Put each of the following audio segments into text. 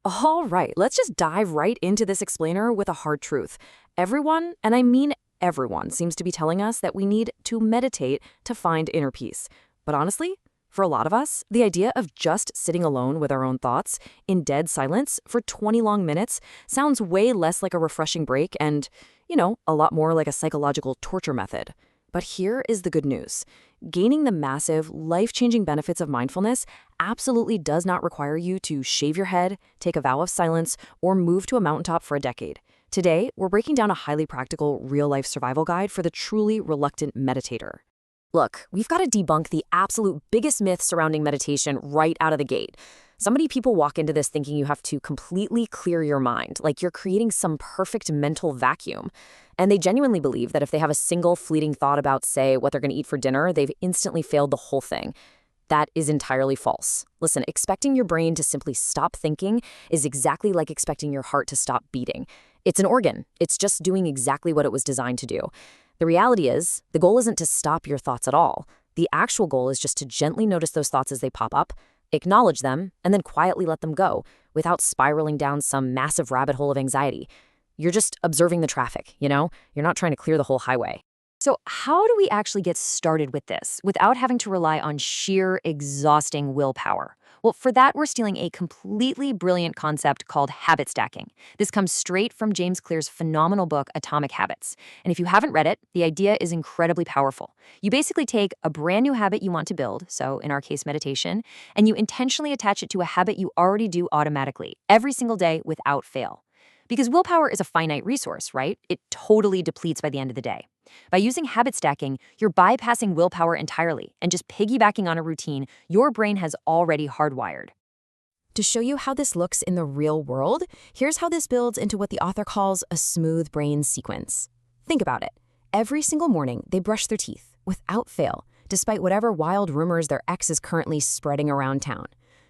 All right, let's just dive right into this explainer with a hard truth. Everyone, and I mean everyone, seems to be telling us that we need to meditate to find inner peace. But honestly, for a lot of us, the idea of just sitting alone with our own thoughts in dead silence for 20 long minutes sounds way less like a refreshing break and, a lot more like a psychological torture method. But here is the good news. Gaining the massive, life-changing benefits of mindfulness absolutely does not require you to shave your head, take a vow of silence, or move to a mountaintop for a decade. Today, we're breaking down a highly practical, real-life survival guide for the truly reluctant meditator. Look, we've got to debunk the absolute biggest myth surrounding meditation right out of the gate. So many people walk into this thinking you have to completely clear your mind, like you're creating some perfect mental vacuum. And they genuinely believe that if they have a single fleeting thought about, say, what they're going to eat for dinner, they've instantly failed the whole thing. That is entirely false. Listen, expecting your brain to simply stop thinking is exactly like expecting your heart to stop beating. It's an organ. It's just doing exactly what it was designed to do. The reality is, the goal isn't to stop your thoughts at all. The actual goal is just to gently notice those thoughts as they pop up, acknowledge them, and then quietly let them go without spiraling down some massive rabbit hole of anxiety. You're just observing the traffic, You're not trying to clear the whole highway. So how do we actually get started with this without having to rely on sheer, exhausting willpower? Well, for that, we're stealing a completely brilliant concept called habit stacking. This comes straight from James Clear's phenomenal book, Atomic Habits. And if you haven't read it, the idea is incredibly powerful. You basically take a brand new habit you want to build, so in our case, meditation, and you intentionally attach it to a habit you already do automatically, every single day without fail. Because willpower is a finite resource, right? It totally depletes by the end of the day. By using habit stacking, you're bypassing willpower entirely and just piggybacking on a routine your brain has already hardwired. To show you how this looks in the real world, here's how this builds into what the author calls a smooth brain sequence. Think about it. Every single morning, they brush their teeth, without fail, despite whatever wild rumors their ex is currently spreading around town.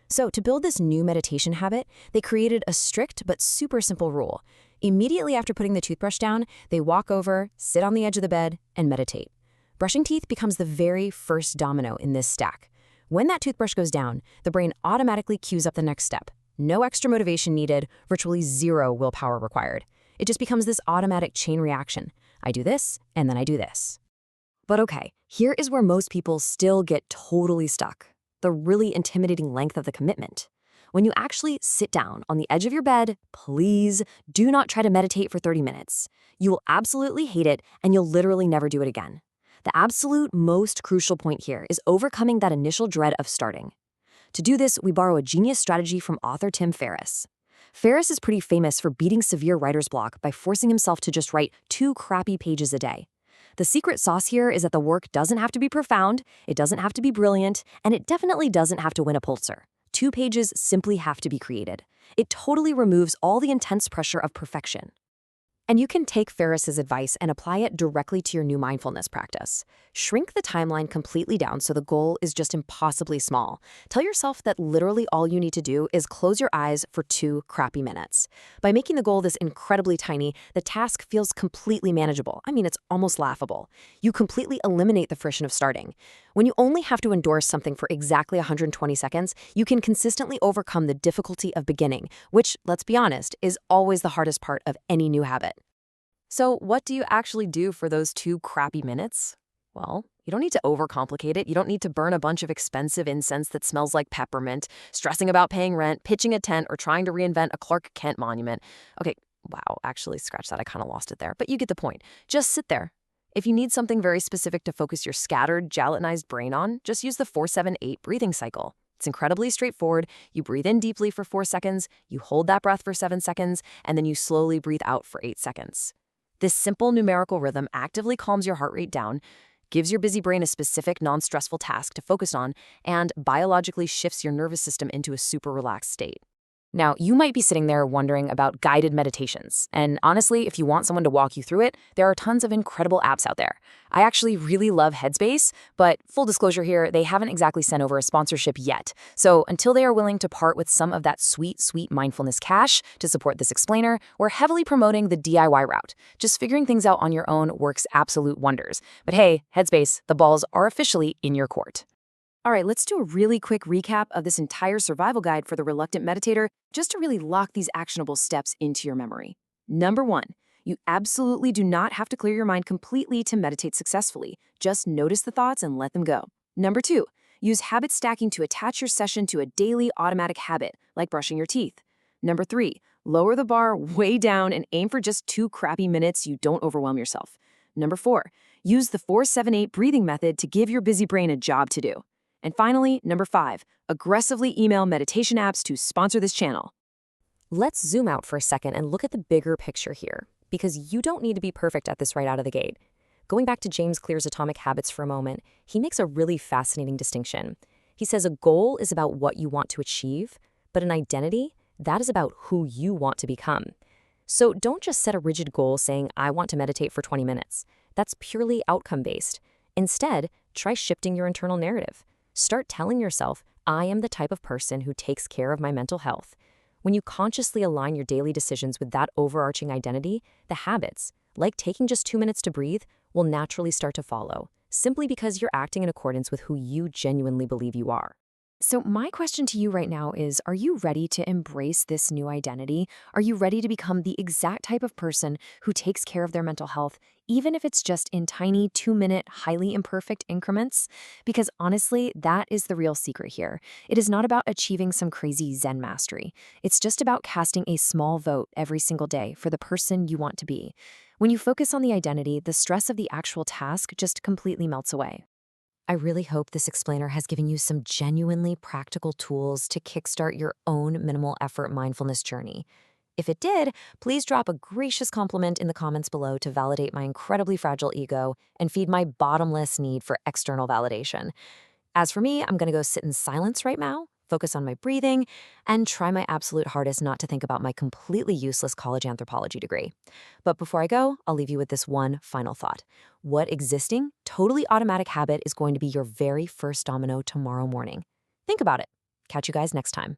So to build this new meditation habit, they created a strict but super simple rule. Immediately after putting the toothbrush down, they walk over, sit on the edge of the bed, and meditate. Brushing teeth becomes the very first domino in this stack. When that toothbrush goes down, the brain automatically cues up the next step. No extra motivation needed, virtually zero willpower required. It just becomes this automatic chain reaction. I do this, and then I do this. But okay, here is where most people still get totally stuck. The really intimidating length of the commitment. When you actually sit down on the edge of your bed, please do not try to meditate for 30 minutes. You will absolutely hate it, and you'll literally never do it again. The absolute most crucial point here is overcoming that initial dread of starting. To do this, we borrow a genius strategy from author Tim Ferriss. Ferriss is pretty famous for beating severe writer's block by forcing himself to just write 2 crappy pages a day. The secret sauce here is that the work doesn't have to be profound, it doesn't have to be brilliant, and it definitely doesn't have to win a Pulitzer. 2 pages simply have to be created. It totally removes all the intense pressure of perfection. And you can take Ferriss's advice and apply it directly to your new mindfulness practice. Shrink the timeline completely down so the goal is just impossibly small. Tell yourself that literally all you need to do is close your eyes for 2 crappy minutes. By making the goal this incredibly tiny, the task feels completely manageable. I mean, it's almost laughable. You completely eliminate the friction of starting. When you only have to endorse something for exactly 120 seconds, you can consistently overcome the difficulty of beginning, which, let's be honest, is always the hardest part of any new habit. So what do you actually do for those 2 crappy minutes? Well, you don't need to overcomplicate it. You don't need to burn a bunch of expensive incense that smells like peppermint, stressing about paying rent, pitching a tent, or trying to reinvent a Clark Kent monument. Okay, wow, actually, scratch that. I kind of lost it there. But you get the point. Just sit there. If you need something very specific to focus your scattered, gelatinized brain on, just use the 4-7-8 breathing cycle. It's incredibly straightforward. You breathe in deeply for 4 seconds, you hold that breath for 7 seconds, and then you slowly breathe out for 8 seconds. This simple numerical rhythm actively calms your heart rate down, gives your busy brain a specific, non-stressful task to focus on, and biologically shifts your nervous system into a super relaxed state. Now, you might be sitting there wondering about guided meditations. And honestly, if you want someone to walk you through it, there are tons of incredible apps out there. I actually really love Headspace, but full disclosure here, they haven't exactly sent over a sponsorship yet. So until they are willing to part with some of that sweet, sweet mindfulness cash to support this explainer, we're heavily promoting the DIY route. Just figuring things out on your own works absolute wonders. But hey, Headspace, the balls are officially in your court. All right, let's do a really quick recap of this entire survival guide for the reluctant meditator, just to really lock these actionable steps into your memory. Number one, you absolutely do not have to clear your mind completely to meditate successfully. Just notice the thoughts and let them go. Number two, use habit stacking to attach your session to a daily automatic habit, like brushing your teeth. Number three, lower the bar way down and aim for just 2 crappy minutes. You don't overwhelm yourself. Number four, use the 478 breathing method to give your busy brain a job to do. And finally, number five, aggressively email meditation apps to sponsor this channel. Let's zoom out for a second and look at the bigger picture here, because you don't need to be perfect at this right out of the gate. Going back to James Clear's Atomic Habits for a moment, he makes a really fascinating distinction. He says a goal is about what you want to achieve, but an identity, that is about who you want to become. So don't just set a rigid goal saying, I want to meditate for 20 minutes. That's purely outcome-based. Instead, try shifting your internal narrative. Start telling yourself, I am the type of person who takes care of my mental health. When you consciously align your daily decisions with that overarching identity, the habits, like taking just 2 minutes to breathe, will naturally start to follow, simply because you're acting in accordance with who you genuinely believe you are. So my question to you right now is, are you ready to embrace this new identity? Are you ready to become the exact type of person who takes care of their mental health, even if it's just in tiny 2-minute, highly imperfect increments? Because honestly, that is the real secret here. It is not about achieving some crazy Zen mastery. It's just about casting a small vote every single day for the person you want to be. When you focus on the identity, the stress of the actual task just completely melts away. I really hope this explainer has given you some genuinely practical tools to kickstart your own minimal effort mindfulness journey. If it did, please drop a gracious compliment in the comments below to validate my incredibly fragile ego and feed my bottomless need for external validation. As for me, I'm going to go sit in silence right now, focus on my breathing, and try my absolute hardest not to think about my completely useless college anthropology degree. But before I go, I'll leave you with this one final thought. What existing, totally automatic habit is going to be your very first domino tomorrow morning? Think about it. Catch you guys next time.